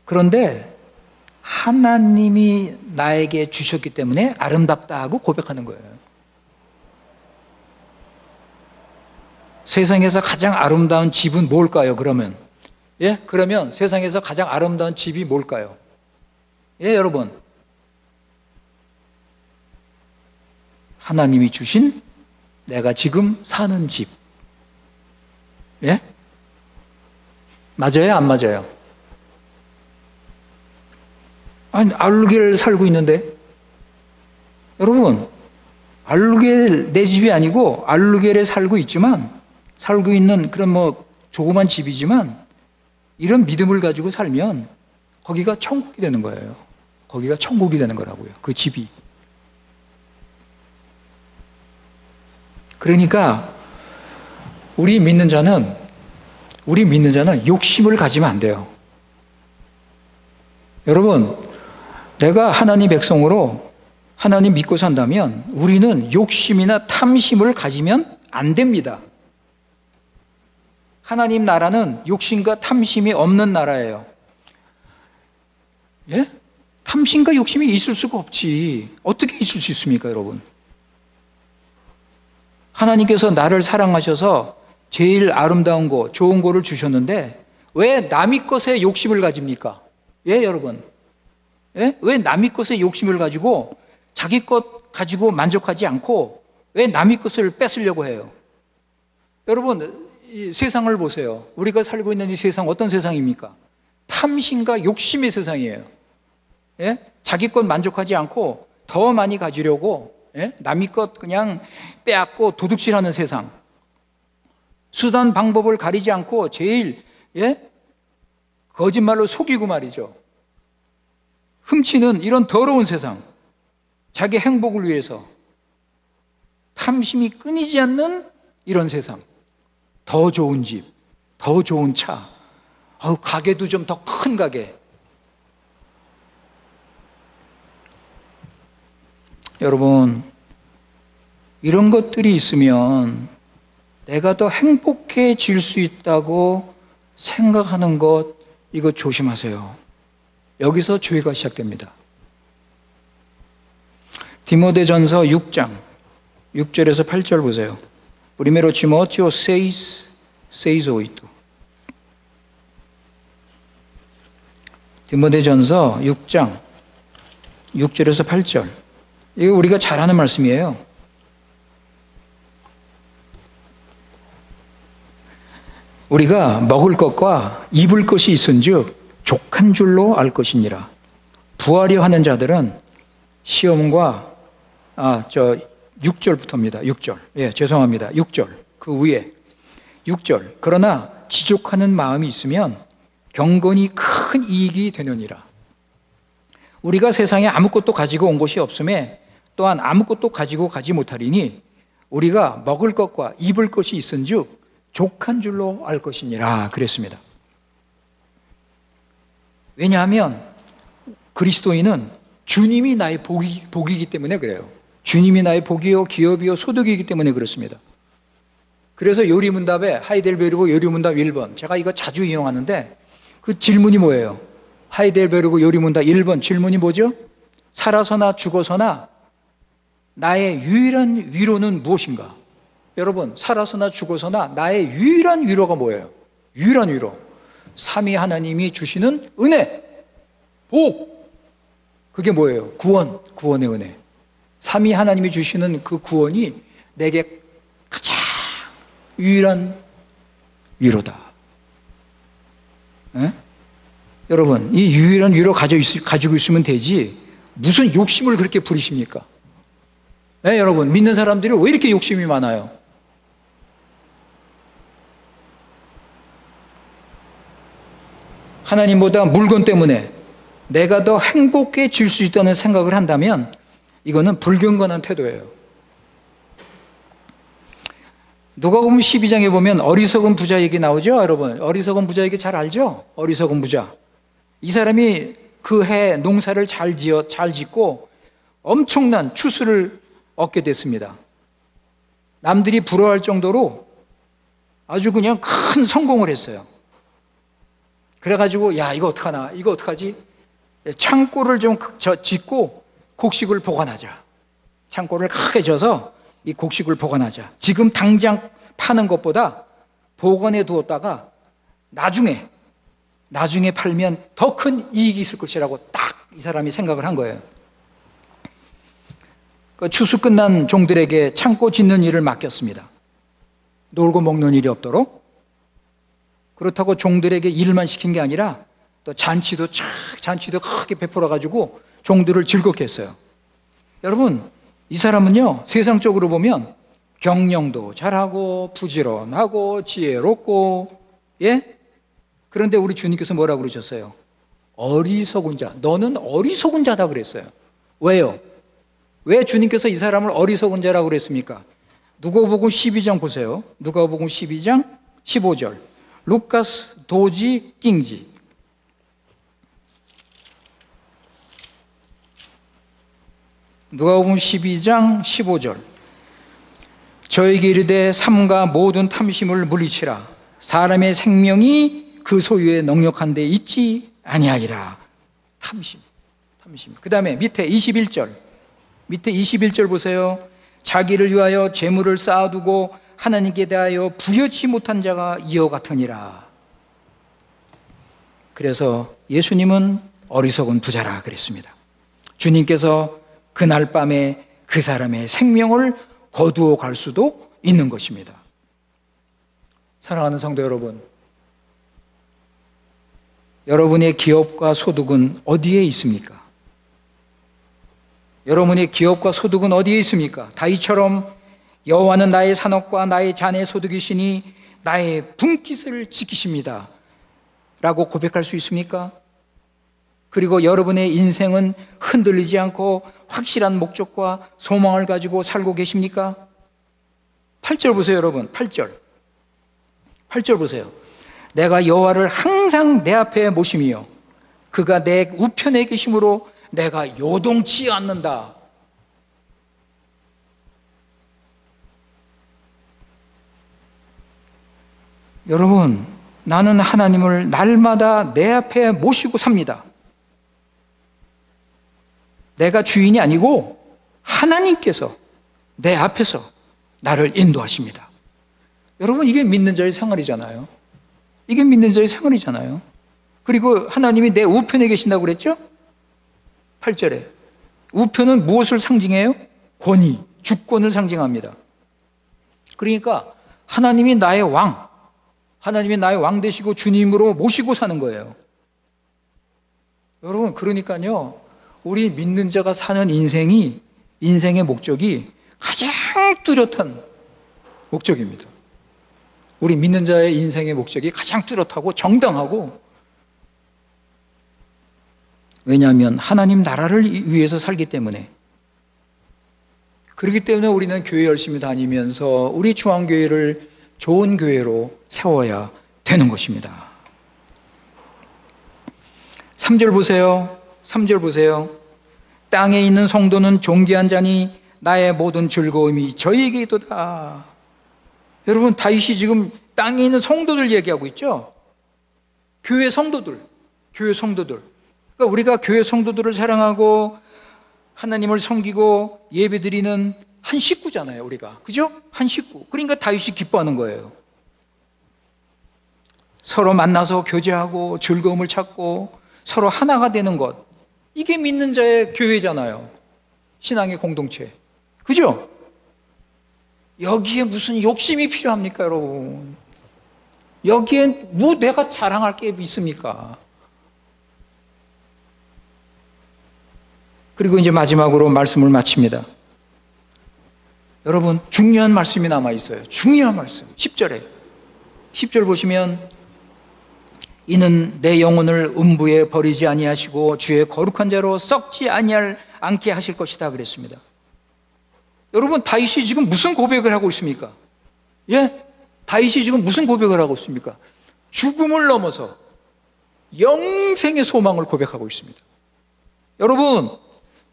그런데 하나님이 나에게 주셨기 때문에 아름답다 하고 고백하는 거예요. 세상에서 가장 아름다운 집은 뭘까요, 그러면? 예? 그러면 세상에서 가장 아름다운 집이 뭘까요? 예, 여러분. 하나님이 주신 내가 지금 사는 집. 예? 맞아요, 안 맞아요? 아니, 알루겔 살고 있는데, 여러분, 알루겔 내 집이 아니고 알루겔에 살고 있는 그런 조그만 집이지만, 이런 믿음을 가지고 살면 거기가 천국이 되는 거예요. 거기가 천국이 되는 거라고요, 그 집이. 그러니까 우리 믿는 자는 욕심을 가지면 안 돼요. 여러분, 내가 하나님 백성으로 하나님 믿고 산다면 우리는 욕심이나 탐심을 가지면 안 됩니다. 하나님 나라는 욕심과 탐심이 없는 나라예요. 예? 탐심과 욕심이 있을 수가 없지. 어떻게 있을 수 있습니까, 여러분? 하나님께서 나를 사랑하셔서 제일 아름다운 거, 좋은 거를 주셨는데 왜 남의 것에 욕심을 가집니까? 예, 여러분? 예? 왜 남의 것에 욕심을 가지고 자기 것 가지고 만족하지 않고 왜 남의 것을 뺏으려고 해요? 여러분, 이 세상을 보세요. 우리가 살고 있는 이 세상 어떤 세상입니까? 탐심과 욕심의 세상이에요. 예? 자기 것 만족하지 않고 더 많이 가지려고, 예? 남의 것 그냥 빼앗고 도둑질하는 세상. 수단 방법을 가리지 않고 제일, 예? 거짓말로 속이고 말이죠. 훔치는 이런 더러운 세상. 자기 행복을 위해서 탐심이 끊이지 않는 이런 세상. 더 좋은 집, 더 좋은 차, 가게도 좀 더 큰 가게. 여러분, 이런 것들이 있으면 내가 더 행복해질 수 있다고 생각하는 것, 이거 조심하세요. 여기서 죄가 시작됩니다. 디모데전서 6장 6절에서 8절 보세요. Primero Timoteo 6, 8. 디모데전서 6장 6절에서 8절. 이거 우리가 잘 아는 말씀이에요. 우리가 먹을 것과 입을 것이 있은즉 족한 줄로 알 것이니라. 부하려 하는 자들은 시험과 6절부터입니다. 6절. 예, 죄송합니다. 6절. 그 위에 6절. 그러나 지족하는 마음이 있으면 경건이 큰 이익이 되느니라. 우리가 세상에 아무것도 가지고 온 것이 없음에 또한 아무것도 가지고 가지 못하리니 우리가 먹을 것과 입을 것이 있은즉 족한 줄로 알 것이니라 그랬습니다. 왜냐하면 그리스도인은 주님이 나의 복이기 때문에 그래요. 주님이 나의 복이요 기업이요 소득이기 때문에 그렇습니다. 그래서 요리문답에 하이델베르크 요리문답 1번, 제가 이거 자주 이용하는데 그 질문이 뭐예요? 하이델베르크 요리문답 1번 질문이 뭐죠? 살아서나 죽어서나 나의 유일한 위로는 무엇인가? 여러분, 살아서나 죽어서나 나의 유일한 위로가 뭐예요? 유일한 위로, 삼위 하나님이 주시는 은혜, 복. 그게 뭐예요? 구원의 은혜. 삼위 하나님이 주시는 그 구원이 내게 가장 유일한 위로다. 에? 여러분, 이 유일한 위로 가지고 있으면 되지 무슨 욕심을 그렇게 부리십니까? 네, 여러분, 믿는 사람들이 왜 이렇게 욕심이 많아요? 하나님보다 물건 때문에 내가 더 행복해질 수 있다는 생각을 한다면 이거는 불경건한 태도예요. 누가복음 12장에 보면 어리석은 부자 얘기 나오죠, 여러분. 어리석은 부자 얘기 잘 알죠? 어리석은 부자. 이 사람이 그 해 농사를 잘 짓고 엄청난 추수를 얻게 됐습니다. 남들이 부러워할 정도로 아주 그냥 큰 성공을 했어요. 그래가지고 야, 이거 어떡하나, 이거 어떡하지? 창고를 좀 짓고 곡식을 보관하자. 창고를 크게 져서 이 곡식을 보관하자. 지금 당장 파는 것보다 보관해 두었다가 나중에 팔면 더 큰 이익이 있을 것이라고 딱 이 사람이 생각을 한 거예요. 그 추수 끝난 종들에게 창고 짓는 일을 맡겼습니다. 놀고 먹는 일이 없도록. 그렇다고 종들에게 일만 시킨 게 아니라 또 잔치도 크게 베풀어 가지고 종들을 즐겁게 했어요. 여러분, 이 사람은요, 세상적으로 보면 경영도 잘하고 부지런하고 지혜롭고, 예? 그런데 우리 주님께서 뭐라고 그러셨어요? 어리석은 자, 너는 어리석은 자다 그랬어요. 왜요? 왜 주님께서 이 사람을 어리석은 자라고 그랬습니까? 누가복음 12장 보세요. 누가복음 12장 15절. 루카스 도지 낑지. 누가복음 12장 15절. 저에게 이르되 삼가 모든 탐심을 물리치라. 사람의 생명이 그 소유에 넉넉한 데 있지 아니하리라. 탐심. 그 다음에 밑에 21절. 밑에 21절 보세요. 자기를 위하여 재물을 쌓아두고 하나님께 대하여 부여치 못한 자가 이와 같으니라. 그래서 예수님은 어리석은 부자라 그랬습니다. 주님께서 그날 밤에 그 사람의 생명을 거두어 갈 수도 있는 것입니다. 사랑하는 성도 여러분, 여러분의 기업과 소득은 어디에 있습니까? 여러분의 기업과 소득은 어디에 있습니까? 다윗처럼 여호와는 나의 산업과 나의 잔의 소득이시니 나의 분깃을 지키십니다 라고 고백할 수 있습니까? 그리고 여러분의 인생은 흔들리지 않고 확실한 목적과 소망을 가지고 살고 계십니까? 8절 보세요, 여러분. 8절 보세요. 내가 여호와를 항상 내 앞에 모심이요 그가 내 우편에 계심으로 내가 요동치 않는다. 여러분, 나는 하나님을 날마다 내 앞에 모시고 삽니다. 내가 주인이 아니고 하나님께서 내 앞에서 나를 인도하십니다. 여러분, 이게 믿는 자의 생활이잖아요. 이게 믿는 자의 생활이잖아요. 그리고 하나님이 내 우편에 계신다고 그랬죠? 8절에 우편은 무엇을 상징해요? 권위, 주권을 상징합니다. 그러니까 하나님이 나의 왕, 하나님이 나의 왕 되시고 주님으로 모시고 사는 거예요. 여러분, 그러니까요, 우리 믿는 자가 사는 인생의 목적이 가장 뚜렷한 목적입니다. 우리 믿는 자의 인생의 목적이 가장 뚜렷하고 정당하고, 왜냐하면 하나님 나라를 위해서 살기 때문에. 그렇기 때문에 우리는 교회 열심히 다니면서 우리 중앙교회를 좋은 교회로 세워야 되는 것입니다. 3절 보세요. 3절 보세요. 땅에 있는 성도는 존귀한 자니 나의 모든 즐거움이 저에게 있도다. 여러분, 다윗이 지금 땅에 있는 성도들 얘기하고 있죠? 교회 성도들. 그러니까 우리가 교회 성도들을 사랑하고 하나님을 섬기고 예배드리는 한 식구잖아요, 우리가. 그죠? 한 식구. 그러니까 다윗이 기뻐하는 거예요. 서로 만나서 교제하고 즐거움을 찾고 서로 하나가 되는 것. 이게 믿는 자의 교회잖아요. 신앙의 공동체. 그죠? 여기에 무슨 욕심이 필요합니까, 여러분? 여기에 뭐 내가 자랑할 게 있습니까? 그리고 이제 마지막으로 말씀을 마칩니다. 여러분, 중요한 말씀이 남아 있어요. 중요한 말씀. 10절 보시면, 이는 내 영혼을 음부에 버리지 아니하시고 주의 거룩한 자로 썩지 않게 하실 것이다 그랬습니다. 여러분, 다윗이 지금 무슨 고백을 하고 있습니까? 예? 다윗이 지금 무슨 고백을 하고 있습니까? 죽음을 넘어서 영생의 소망을 고백하고 있습니다. 여러분,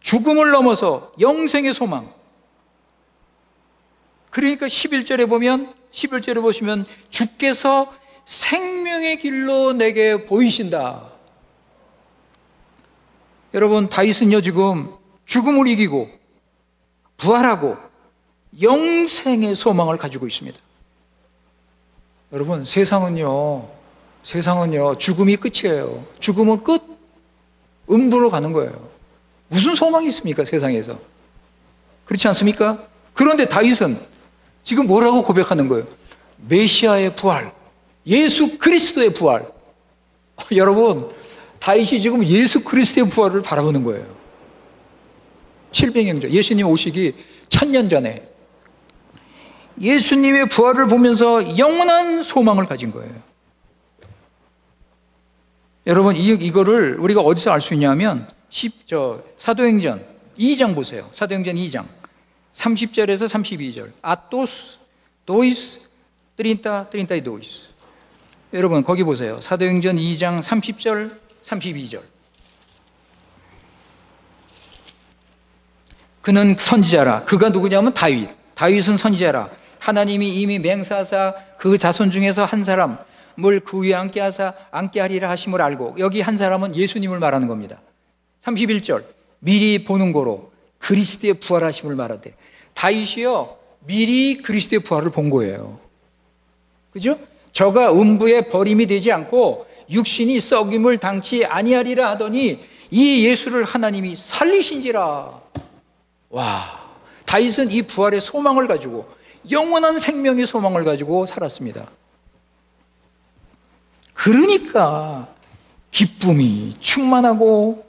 죽음을 넘어서 영생의 소망. 그러니까 11절에 보시면 주께서 생명의 길로 내게 보이신다. 여러분, 다윗은요 지금 죽음을 이기고 부활하고 영생의 소망을 가지고 있습니다. 여러분, 세상은요 죽음이 끝이에요. 죽음은 끝. 음부로 가는 거예요. 무슨 소망이 있습니까, 세상에서? 그렇지 않습니까? 그런데 다윗은 지금 뭐라고 고백하는 거예요? 메시아의 부활, 예수 그리스도의 부활. 여러분, 다윗이 지금 예수 그리스도의 부활을 바라보는 거예요. 700년 전, 예수님 오시기 1000년 전에 예수님의 부활을 보면서 영원한 소망을 가진 거예요. 여러분, 이거를 우리가 어디서 알 수 있냐면 사도행전 2장 보세요. 사도행전 2장 30절에서 32절. 아토스, 도이스, 트린타 이 도이스. 여러분, 거기 보세요. 사도행전 2장 30절, 32절. 그는 선지자라. 그가 누구냐면 다윗. 다윗은 선지자라. 하나님이 이미 맹세하사 그 자손 중에서 한 사람을 그 위에 앉게 하리라 하심을 알고, 여기 한 사람은 예수님을 말하는 겁니다. 31절 미리 보는 거로 그리스도의 부활하심을 말하되, 다윗이요 미리 그리스도의 부활을 본 거예요. 그죠? 저가 음부에 버림이 되지 않고 육신이 썩임을 당치 아니하리라 하더니 이 예수를 하나님이 살리신지라. 와, 다윗은 이 부활의 소망을 가지고, 영원한 생명의 소망을 가지고 살았습니다. 그러니까 기쁨이 충만하고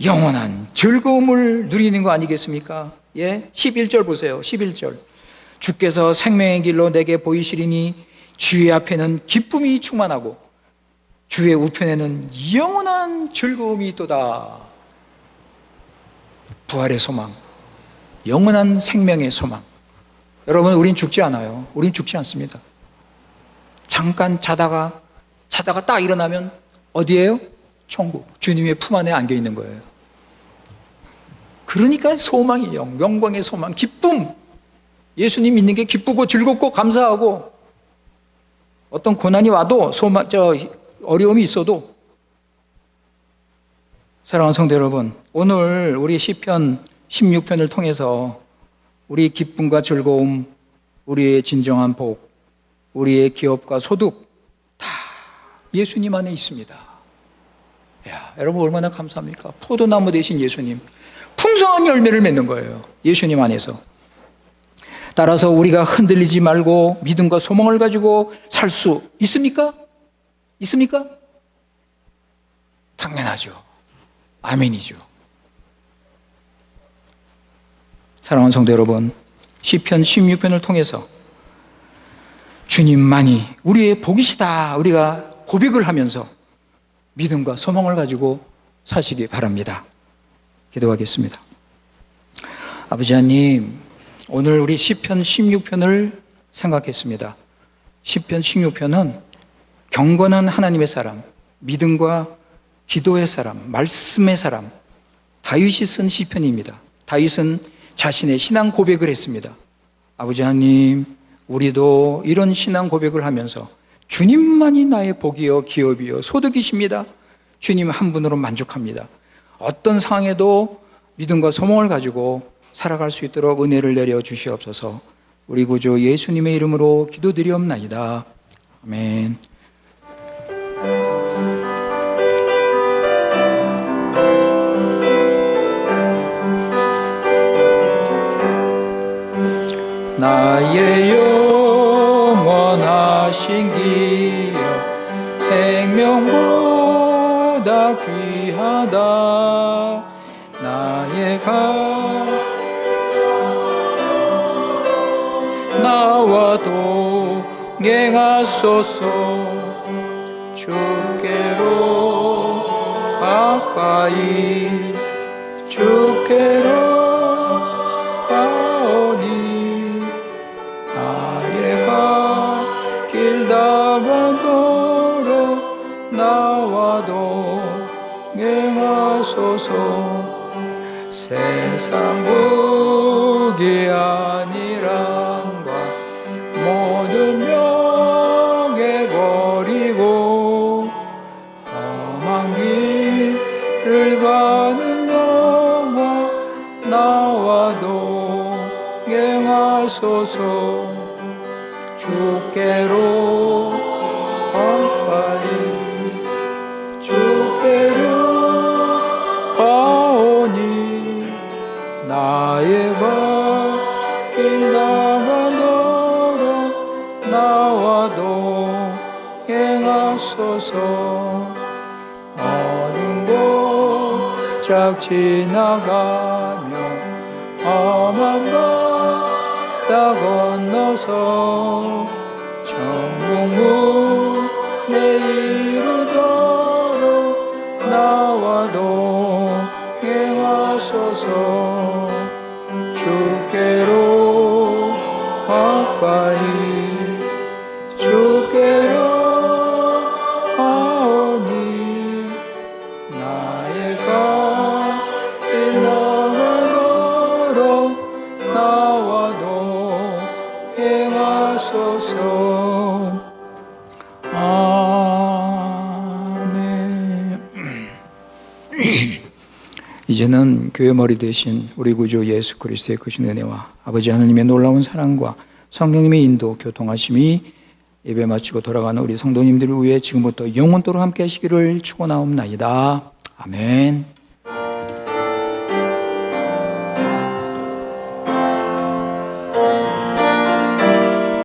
영원한 즐거움을 누리는 거 아니겠습니까? 예, 11절 보세요. 11절 주께서 생명의 길로 내게 보이시리니 주의 앞에는 기쁨이 충만하고 주의 우편에는 영원한 즐거움이 있도다. 부활의 소망, 영원한 생명의 소망. 여러분, 우린 죽지 않아요. 우린 죽지 않습니다. 잠깐 자다가 딱 일어나면 어디예요? 천국, 주님의 품 안에 안겨 있는 거예요. 그러니까 소망이 영광의 소망, 기쁨. 예수님 믿는 게 기쁘고 즐겁고 감사하고, 어떤 고난이 와도 어려움이 있어도. 사랑하는 성도 여러분, 오늘 우리 시편 16편을 통해서 우리 기쁨과 즐거움, 우리의 진정한 복, 우리의 기업과 소득 다 예수님 안에 있습니다. 야, 여러분 얼마나 감사합니까? 포도나무 되신 예수님, 풍성한 열매를 맺는 거예요. 예수님 안에서. 따라서 우리가 흔들리지 말고 믿음과 소망을 가지고 살 수 있습니까? 있습니까? 당연하죠. 아멘이죠. 사랑하는 성도 여러분, 시편 16편을 통해서 주님만이 우리의 복이시다, 우리가 고백을 하면서 믿음과 소망을 가지고 사시기 바랍니다. 기도하겠습니다. 아버지 하나님, 오늘 우리 시편 16편을 생각했습니다. 시편 16편은 경건한 하나님의 사람, 믿음과 기도의 사람, 말씀의 사람, 다윗이 쓴 시편입니다. 다윗은 자신의 신앙 고백을 했습니다. 아버지 하나님, 우리도 이런 신앙 고백을 하면서 주님만이 나의 복이요 기업이요 소득이십니다. 주님 한 분으로 만족합니다. 어떤 상황에도 믿음과 소망을 가지고 살아갈 수 있도록 은혜를 내려 주시옵소서. 우리 구주 예수님의 이름으로 기도드리옵나이다. 아멘. 나의 영원하신 기여 생명보다 귀하다. 나의 나와 동행하소서. 주께로 가까이 주께로 길다가도록 나와 동행하소서. 세상 복이 아니란과 모든 명예 버리고 험한 길을 가는 영혼 나와 동행하소서. 주께로 가까이 주께로 가오니 나의 길 나가도록 나와 동행하소서. 어느 곳짝 지나가며 험한 바다 건너서 천국문에 이르도록 나와 동행하소서. 주께로 가까이 주께로 가오니 나의 길 나가도록 나와 동행하소서. 아멘. 이제는 교회 머리 되신 우리 구주 예수 그리스도의 크신 은혜와 아버지 하나님의 놀라운 사랑과 성령님의 인도 교통하심이 예배 마치고 돌아가는 우리 성도님들을 위해 지금부터 영원토록 함께 하시기를 축원하옵나이다. 아멘.